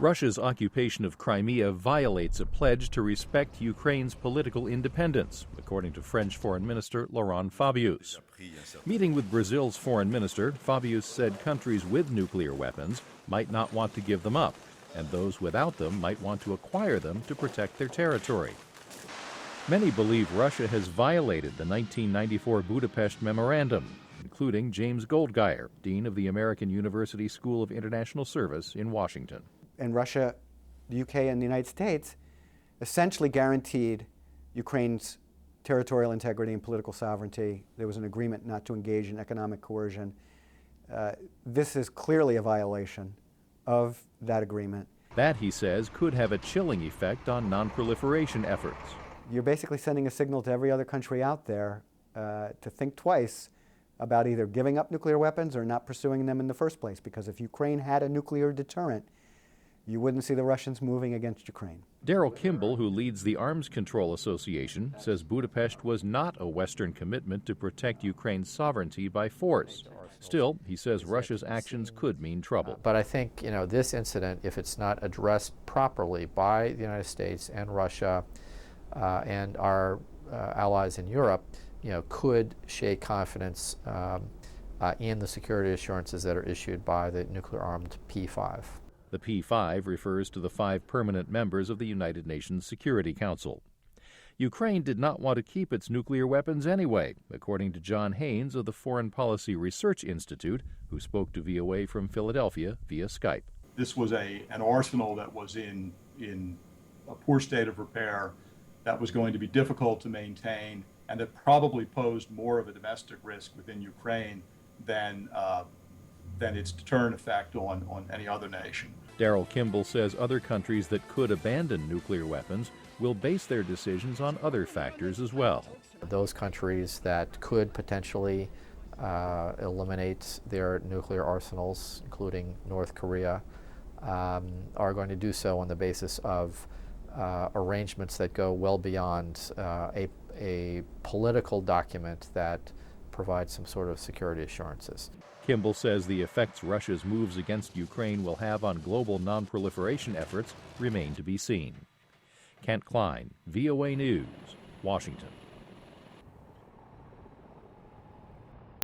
Russia's occupation of Crimea violates a pledge to respect Ukraine's political independence, according to French Foreign Minister Laurent Fabius. Meeting with Brazil's foreign minister, Fabius said countries with nuclear weapons might not want to give them up, and those without them might want to acquire them to protect their territory. Many believe Russia has violated the 1994 Budapest Memorandum, including James Goldgeier, Dean of the American University School of International Service in Washington. And Russia, the UK, and the United States essentially guaranteed Ukraine's territorial integrity and political sovereignty. There was an agreement not to engage in economic coercion. This is clearly a violation of that agreement. That, he says, could have a chilling effect on non-proliferation efforts. You're basically sending a signal to every other country out there to think twice about either giving up nuclear weapons or not pursuing them in the first place, because if Ukraine had a nuclear deterrent, you wouldn't see the Russians moving against Ukraine. Daryl Kimball, who leads the Arms Control Association, says Budapest was not a Western commitment to protect Ukraine's sovereignty by force. Still, he says Russia's actions could mean trouble. But I think, this incident, if it's not addressed properly by the United States and Russia and our allies in Europe, could shake confidence in the security assurances that are issued by the nuclear-armed P5. The P5 refers to the 5 permanent members of the United Nations Security Council. Ukraine did not want to keep its nuclear weapons anyway, according to John Haynes of the Foreign Policy Research Institute, who spoke to VOA from Philadelphia via Skype. This was an arsenal that was in a poor state of repair, that was going to be difficult to maintain, and that probably posed more of a domestic risk within Ukraine than its deterrent effect on any other nation. Daryl Kimball says other countries that could abandon nuclear weapons will base their decisions on other factors as well. Those countries that could potentially eliminate their nuclear arsenals, including North Korea, are going to do so on the basis of arrangements that go well beyond a political document that provides some sort of security assurances. Kimball says the effects Russia's moves against Ukraine will have on global non-proliferation efforts remain to be seen. Kent Klein, VOA News, Washington.